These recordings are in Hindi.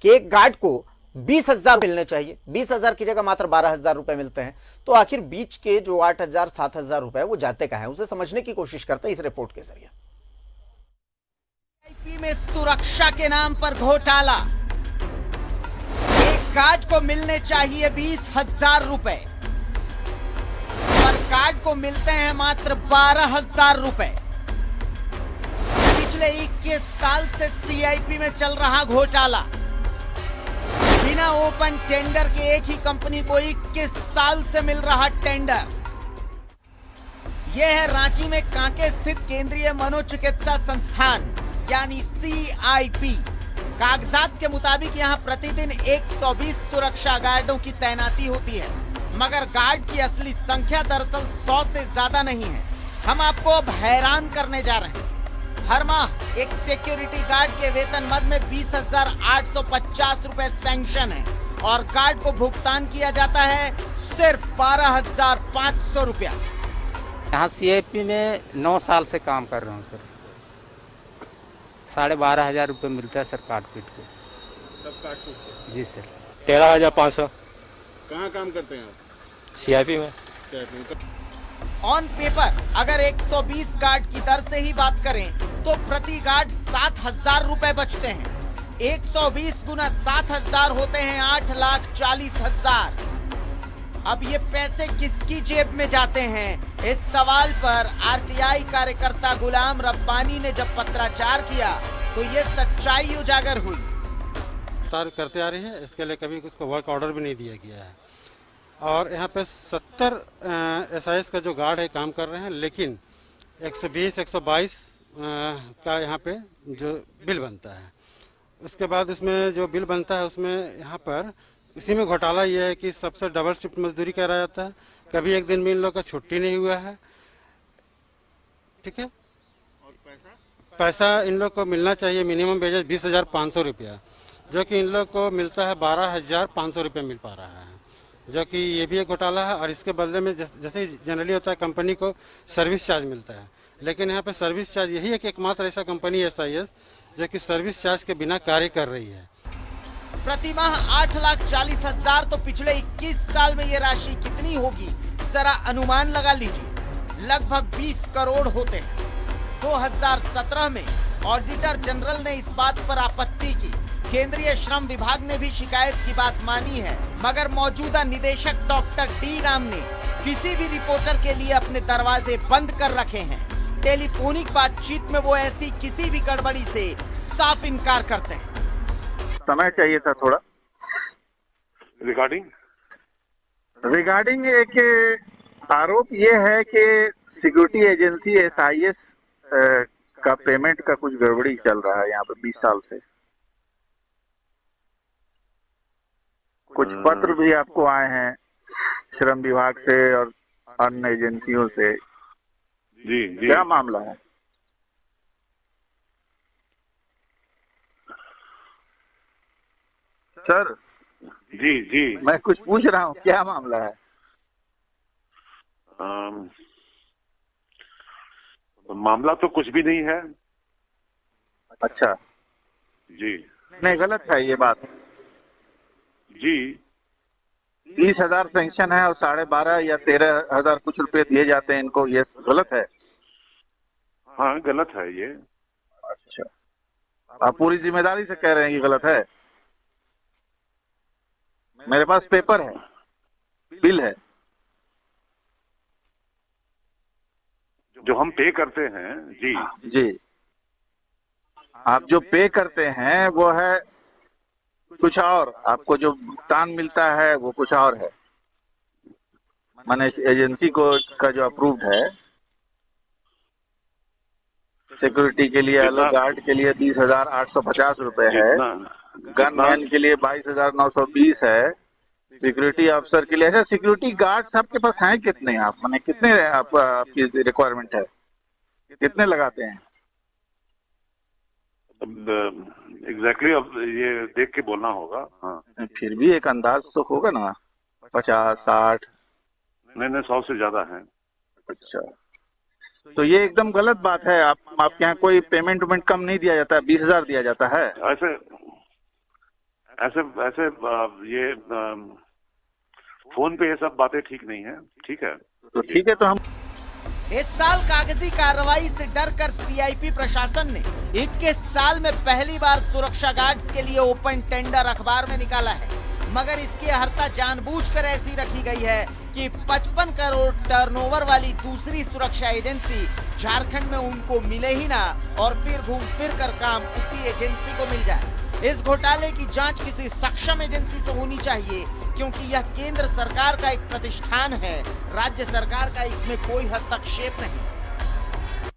कि एक गार्ड को 20,000 मिलने चाहिए, 20,000 की जगह मात्र 12,000 रुपए मिलते हैं, तो आखिर बीच के जो 8,000 7,000 रुपए वो जाते कहां हैं, उसे समझने की कोशिश करते हैं इस रिपोर्ट के जरिए। सीआईपी में सुरक्षा के नाम पर घोटाला, एक गार्ड को मिलने चाहिए 20,000 रुपए, पर गार्ड को मिलते हैं मात्र 12,000 रुपए। पिछले 21 साल से सीआईपी में चल रहा घोटाला, बिना ओपन टेंडर के एक ही कंपनी को 21 साल से मिल रहा टेंडर। यह है रांची में कांके स्थित केंद्रीय मनोचिकित्सा संस्थान यानी सीआईपी। कागजात के मुताबिक यहां प्रतिदिन 120 सुरक्षा गार्डों की तैनाती होती है, मगर गार्ड की असली संख्या दरअसल 100 से ज्यादा नहीं है। हम आपको अब हैरान करने जा रहे हैं। हर माह एक सिक्योरिटी गार्ड के वेतन मद में 20,850 रुपए सैंक्शन है और गार्ड को भुगतान किया जाता है सिर्फ 12,500 रुपया। यहाँ सीआईपी में 9 साल से काम कर रहा हूँ सर। 12,500 रुपये मिलता है सर काट पीट को। सब काट पीट जी सर। 13,500। कहाँ काम करते हैं आप? सीआईपी में। ऑन पेपर अगर 120 गार्ड की दर से ही बात करें तो प्रति गार्ड 7,000 रुपए बचते हैं। 120 गुना 7,000 होते हैं 8,40,000। अब ये पैसे किसकी जेब में जाते हैं, इस सवाल पर आरटीआई कार्यकर्ता गुलाम रब्बानी ने जब पत्राचार किया तो ये सच्चाई उजागर हुई। करते आ रही है, इसके लिए कभी उसको वर्क ऑर्डर भी नहीं दिया गया है और यहाँ पे 70 एसआईएस का जो गार्ड है काम कर रहे हैं, लेकिन 120 122 का यहाँ पे जो बिल बनता है, उसके बाद उसमें जो बिल बनता है उसमें यहाँ पर इसी में घोटाला ये है कि सबसे डबल शिफ्ट मजदूरी करा जाता है। कभी एक दिन भी इन लोग का छुट्टी नहीं हुआ है। ठीक है, और पैसा इन लोग को मिलना चाहिए मिनिमम वेजेस 20,500 रुपया, जो कि इन लोग को मिलता है 12,500 रुपया मिल पा रहा है, जो कि ये भी एक घोटाला है। और इसके बदले में जैसे जनरली होता है कंपनी को सर्विस चार्ज मिलता है, लेकिन यहाँ पे सर्विस चार्ज यही है कि एकमात्र ऐसा कंपनी है एसआईएस जो कि सर्विस चार्ज के बिना कार्य कर रही है। प्रति माह 8,40,000, तो पिछले 21 साल में ये राशि कितनी होगी जरा अनुमान लगा लीजिए। लगभग 20 करोड़ होते हैं। 2017 में ऑडिटर जनरल ने इस बात पर आपत्ति की। केंद्रीय श्रम विभाग ने भी शिकायत की बात मानी है, मगर मौजूदा निदेशक डॉक्टर डी राम ने किसी भी रिपोर्टर के लिए अपने दरवाजे बंद कर रखे हैं। टेलीफोनिक बातचीत में वो ऐसी किसी भी गड़बड़ी से साफ इनकार करते हैं। समय चाहिए था थोड़ा। रिगार्डिंग एक आरोप ये है कि सिक्योरिटी एजेंसी एसआईएस का पेमेंट का कुछ गड़बड़ी चल रहा है यहाँ पे 20 साल से। कुछ पत्र भी आपको आए हैं श्रम विभाग से और अन्य एजेंसियों से। जी। क्या मामला है? सर जी मैं कुछ पूछ रहा हूँ, क्या मामला है? मामला तो कुछ भी नहीं है। अच्छा जी नहीं, गलत है ये बात। जी 30,000 सैंक्शन है और 12.5 या 13,000 कुछ रुपए दिए जाते हैं इनको, ये गलत है? हाँ गलत है ये। अच्छा, आप पूरी जिम्मेदारी से कह रहे हैं कि गलत है? मेरे पास पेपर है, बिल है। जो हम पे करते हैं जी आप जो पे करते हैं वो है कुछ और, आपको जो भुगतान मिलता है वो कुछ और है। माने एजेंसी को का जो अप्रूव्ड है, सिक्योरिटी के लिए अलग, गार्ड के लिए 20,850 रुपए है, गनमैन के लिए 22,920 है, सिक्योरिटी अफसर के लिए। ऐसे सिक्योरिटी गार्ड्स आपके पास हैं कितने? आप माने कितने आपकी रिक्वायरमेंट है, कितने लगाते हैं? एग्जैक्टली अब ये देख के बोलना होगा। हाँ फिर भी एक अंदाज तो होगा ना, 50 60? नहीं 100 से ज्यादा है। अच्छा, तो ये एकदम गलत बात है। आपके यहाँ कोई पेमेंट वेमेंट कम नहीं दिया जाता है? 20,000 दिया जाता है? ऐसे ऐसे ये फोन पे ये सब बातें ठीक नहीं है। ठीक है, तो ठीक है, तो हम इस साल कागजी कार्रवाई से डरकर सीआईपी प्रशासन ने 21 साल में पहली बार सुरक्षा गार्ड्स के लिए ओपन टेंडर अखबार में निकाला है, मगर इसकी अर्हता जानबूझकर ऐसी रखी गई है कि 55 करोड़ टर्नओवर वाली दूसरी सुरक्षा एजेंसी झारखंड में उनको मिले ही ना और फिर घूम फिर कर काम उसी एजेंसी को मिल जाए। इस घोटाले की जांच किसी सक्षम एजेंसी से होनी चाहिए, क्योंकि यह केंद्र सरकार का एक प्रतिष्ठान है, राज्य सरकार का इसमें कोई हस्तक्षेप नहीं।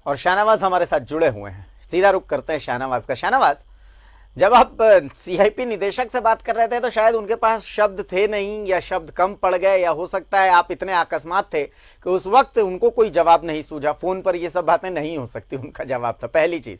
और शाहनवाज हमारे साथ जुड़े हुए हैं, सीधा रुख करते हैं शाहनवाज का। शाहनवाज, जब आप सीआईपी निदेशक से बात कर रहे थे तो शायद उनके पास शब्द थे नहीं, या शब्द कम पड़ गए, या हो सकता है आप इतने अकस्मात थे कि उस वक्त उनको कोई जवाब नहीं सूझा। फोन पर ये सब बातें नहीं हो सकती, उनका जवाब था, पहली चीज।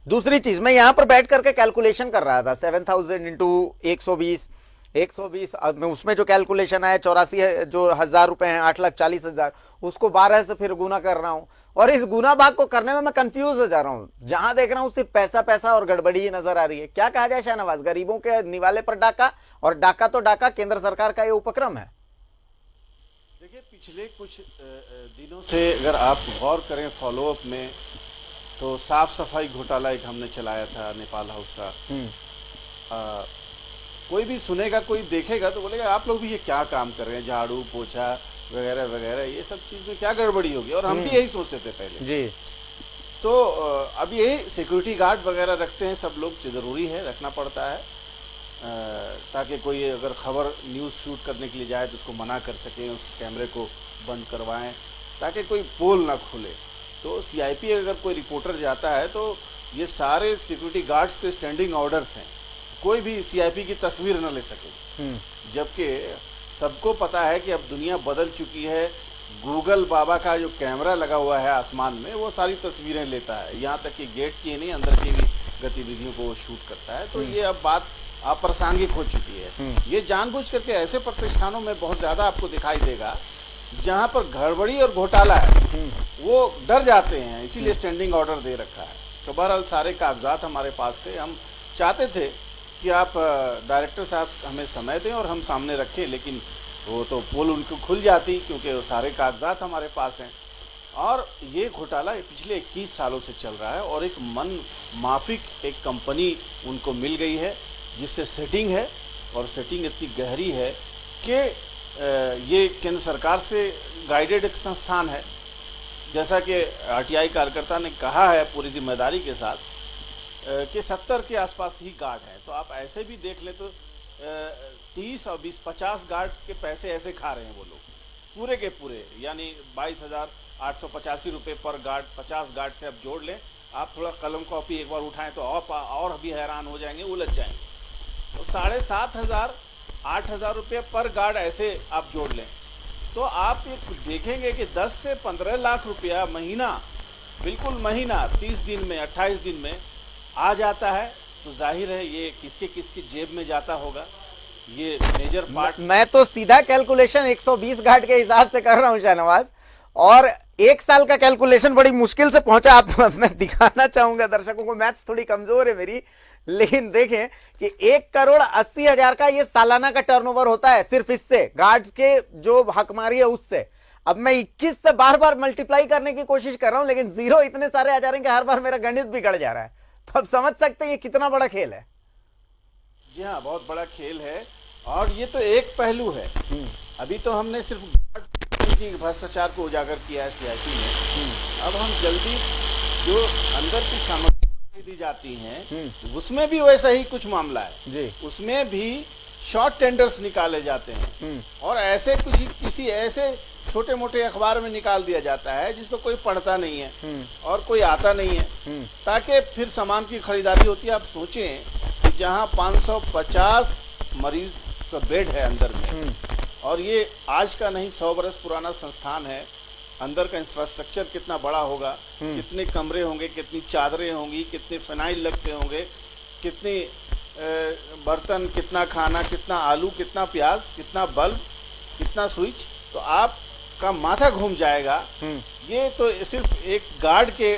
दूसरी चीज, मैं यहां पर बैठ करके कैलकुलेशन कर रहा था, 7000 इंटू 120 अब उसमें जो कैलकुलेशन आया 84 जो हजार रुपए हैं, 8,40,000, उसको 12 से फिर गुना कर रहा हूं, और इस गुना भाग को करने में मैं कंफ्यूज हो जा रहा हूं। जहां देख रहा हूं सिर्फ पैसा पैसा और गड़बड़ी ही नजर आ रही है। क्या कहा जाए शाहनवाज, गरीबों के निवाले पर डाका, और डाका तो डाका, केंद्र सरकार का ये उपक्रम है। देखिए, पिछले कुछ दिनों से अगर आप गौर करें फॉलोअप में, तो साफ सफाई घोटाला एक हमने चलाया था नेपाल हाउस का। कोई भी सुनेगा, कोई देखेगा तो बोलेगा आप लोग भी ये क्या काम कर रहे हैं, झाड़ू पोछा वगैरह वगैरह, ये सब चीज़ में क्या गड़बड़ी होगी। और हम भी यही सोचते थे पहले जी। तो अब यही सिक्योरिटी गार्ड वगैरह रखते हैं सब लोग, ज़रूरी है, रखना पड़ता है, ताकि कोई अगर खबर न्यूज़ शूट करने के लिए जाए तो उसको मना कर सकें, उस कैमरे को बंद करवाएं ताकि कोई पोल ना खुले। तो सीआईपी अगर कोई रिपोर्टर जाता है तो ये सारे सिक्योरिटी गार्ड्स के स्टैंडिंग ऑर्डर्स हैं, कोई भी सीआईपी की तस्वीर न ले सके। जबकि सबको पता है कि अब दुनिया बदल चुकी है, गूगल बाबा का जो कैमरा लगा हुआ है आसमान में, वो सारी तस्वीरें लेता है, यहाँ तक कि गेट की नहीं अंदर की भी गतिविधियों को वो शूट करता है। तो ये अब बात अप्रासंगिक हो चुकी है। ये जानबूझ करके ऐसे प्रतिष्ठानों में बहुत ज़्यादा आपको दिखाई देगा जहाँ पर गड़बड़ी और घोटाला है, वो डर जाते हैं, इसीलिए स्टैंडिंग ऑर्डर दे रखा है। तो बहरहाल सारे कागजात हमारे पास थे, हम चाहते थे कि आप डायरेक्टर साहब हमें समय दें और हम सामने रखें, लेकिन वो तो पोल उनको खुल जाती, क्योंकि वो सारे कागजात हमारे पास हैं। और ये घोटाला पिछले 21 सालों से चल रहा है, और एक मन माफिक एक कंपनी उनको मिल गई है जिससे सेटिंग है, और सेटिंग इतनी गहरी है कि ये केंद्र सरकार से गाइडेड एक संस्थान है। जैसा कि आरटीआई कार्यकर्ता ने कहा है पूरी जिम्मेदारी के साथ कि 70 के आसपास ही गार्ड हैं। तो आप ऐसे भी देख लें तो 30 और 20-50 गार्ड के पैसे ऐसे खा रहे हैं वो लोग, पूरे के पूरे, यानी 22,885 रुपये पर गार्ड। 50 गार्ड से आप जोड़ लें, आप थोड़ा कलम कॉपी एक बार उठाएं तो और भी हैरान हो जाएंगे, उलझ जाएंगे। तो 7,500 8,000 रुपये पर गार्ड ऐसे आप जोड़ लें तो आप ये देखेंगे कि 10 से 15 लाख रुपया महीना, बिल्कुल महीना, 30 दिन में 28 दिन में आ जाता है। तो जाहिर है ये किसके किसकी जेब में जाता होगा, ये मेजर पार्ट। मैं तो सीधा कैलकुलेशन 120 गार्ड के हिसाब से कर रहा हूं शाहनवाज, और एक साल का कैलकुलेशन बड़ी मुश्किल से पहुंचा। आप मैं दिखाना चाहूंगा दर्शकों को, मैथ्स थोड़ी कमजोर है मेरी, लेकिन देखें कि 1,80,00,000 का ये सालाना का टर्नओवर होता है सिर्फ इससे, गार्ड्स के जो हकमारी है उससे। अब मैं 21 से बार बार मल्टीप्लाई करने की कोशिश कर रहा हूं, लेकिन जीरो इतने सारे आ जा रहे हैं कि हर बार मेरा गणित बिगड़ जा रहा है। तो अब समझ सकते हैं ये कितना बड़ा खेल है। जी हाँ, बहुत बड़ा खेल है, और ये तो एक पहलू है। अभी तो हमने सिर्फ की भ्रष्टाचार को उजागर किया है सीआईपी में। अब हम जल्दी जो अंदर की सामग्री दी जाती हैं उसमें भी वैसा ही कुछ मामला है जी। उसमें भी शॉर्ट टेंडर्स निकाले जाते हैं, और ऐसे किसी ऐसे छोटे मोटे अखबार में निकाल दिया जाता है जिसको कोई पढ़ता नहीं है और कोई आता नहीं है, ताकि फिर सामान की खरीदारी होती है। आप सोचें कि जहां 550 मरीज का बेड है अंदर में, और ये आज का नहीं 100 बरस पुराना संस्थान है, अंदर का इंफ्रास्ट्रक्चर कितना बड़ा होगा, कितने कमरे होंगे, कितनी चादरें होंगी, कितने फिनाइल लगते होंगे, कितने बर्तन, कितना खाना, कितना आलू, कितना प्याज, कितना बल्ब, कितना स्विच, तो आपका माथा घूम जाएगा। ये तो सिर्फ एक गार्ड के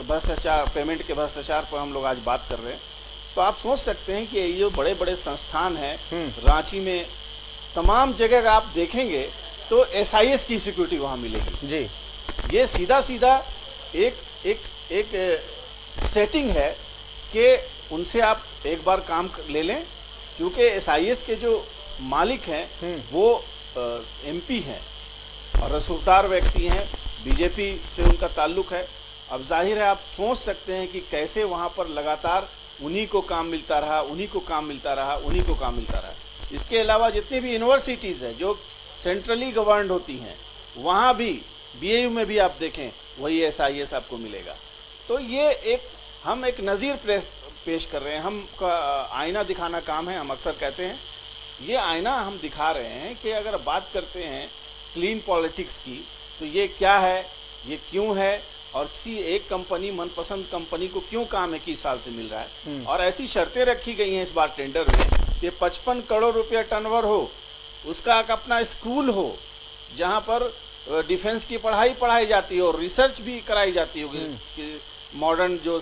भ्रष्टाचार, पेमेंट के भ्रष्टाचार पर हम लोग आज बात कर रहे हैं। तो आप सोच सकते हैं कि ये जो बड़े बड़े संस्थान हैं रांची में तमाम जगह आप देखेंगे तो SIS की सिक्योरिटी वहां मिलेगी जी। ये सीधा सीधा एक सेटिंग है कि उनसे आप एक बार काम ले लें, क्योंकि SIS के जो मालिक हैं वो MP हैं और रसूखदार व्यक्ति हैं, बीजेपी से उनका ताल्लुक है। अब जाहिर है आप सोच सकते हैं कि कैसे वहाँ पर लगातार उन्हीं को काम मिलता रहा, उन्हीं को काम मिलता रहा, उन्हीं को काम मिलता रहा। इसके अलावा जितनी भी यूनिवर्सिटीज़ हैं जो सेंट्रली गवर्नड होती हैं, वहाँ भी BAU में भी आप देखें वही SIS आपको मिलेगा। तो ये हम एक नज़ीर पेश कर रहे हैं, हम आईना दिखाना काम है। हम अक्सर कहते हैं ये आईना हम दिखा रहे हैं कि अगर बात करते हैं क्लीन पॉलिटिक्स की तो ये क्या है, ये क्यों है, और किसी एक कंपनी मनपसंद कंपनी को क्यों काम 21 साल से मिल रहा है। और ऐसी शर्तें रखी गई हैं इस बार टेंडर में कि 55 करोड़ रुपया टर्नओवर हो, उसका एक अपना स्कूल हो जहां पर डिफेंस की पढ़ाई जाती हो, रिसर्च भी कराई जाती होगी कि मॉडर्न जो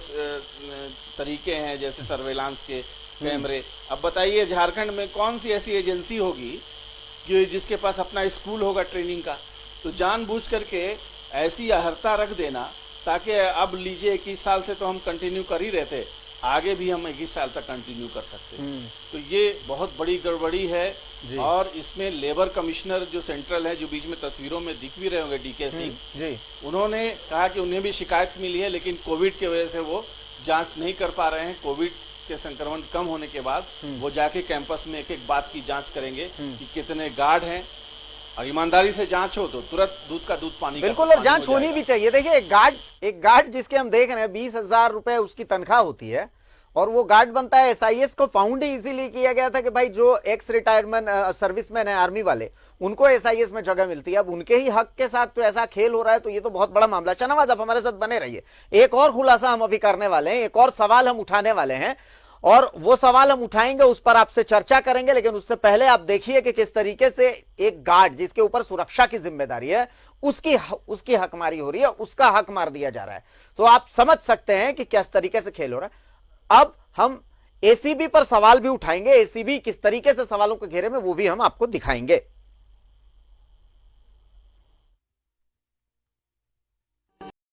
तरीके हैं जैसे सर्वेलांस के कैमरे। अब बताइए झारखंड में कौन सी ऐसी एजेंसी होगी कि जिसके पास अपना स्कूल होगा ट्रेनिंग का। तो जानबूझ करके ऐसी अहर्ता रख देना ताकि अब लीजिए 21 साल से तो हम कंटिन्यू कर ही रहे थे, आगे भी हम 21 साल तक कंटिन्यू कर सकते हैं। तो ये बहुत बड़ी गड़बड़ी है। और इसमें लेबर कमिश्नर जो सेंट्रल है, जो बीच में तस्वीरों में दिख भी रहे होंगे, DK सिंह, उन्होंने कहा कि उन्हें भी शिकायत मिली है लेकिन कोविड की वजह से वो जांच नहीं कर पा रहे हैं। कोविड के संक्रमण कम होने के बाद वो जाके कैंपस में एक एक बात की जांच करेंगे कि कितने गार्ड हैं, और ईमानदारी से जांच हो तो तुरंत दूध का दूध पानी बिल्कुल, और जांच होनी भी चाहिए। देखिए एक गार्ड जिसके हम देख रहे हैं 20,000 रुपए उसकी तनख्वाह होती है और वो गार्ड बनता है। SIS को फाउंड ही इसीलिए किया गया था कि भाई जो एक्स रिटायरमेंट सर्विसमैन है आर्मी वाले, उनको SIS में जगह मिलती है। अब उनके ही हक के साथ तो ऐसा खेल हो रहा है, तो ये तो बहुत बड़ा मामला। शाहनवाज आप हमारे साथ बने रहिए, एक और खुलासा हम अभी करने वाले हैं, एक और सवाल हम उठाने वाले हैं और वो सवाल हम उठाएंगे, उस पर आपसे चर्चा करेंगे। लेकिन उससे पहले आप देखिए कि किस तरीके से एक गार्ड जिसके ऊपर सुरक्षा की जिम्मेदारी है उसकी हकमारी हो रही है, उसका हक मार दिया जा रहा है। तो आप समझ सकते हैं कि किस तरीके से खेल हो रहा है। अब हम ACB पर सवाल भी उठाएंगे, ACB किस तरीके से सवालों के घेरे में, वो भी हम आपको दिखाएंगे।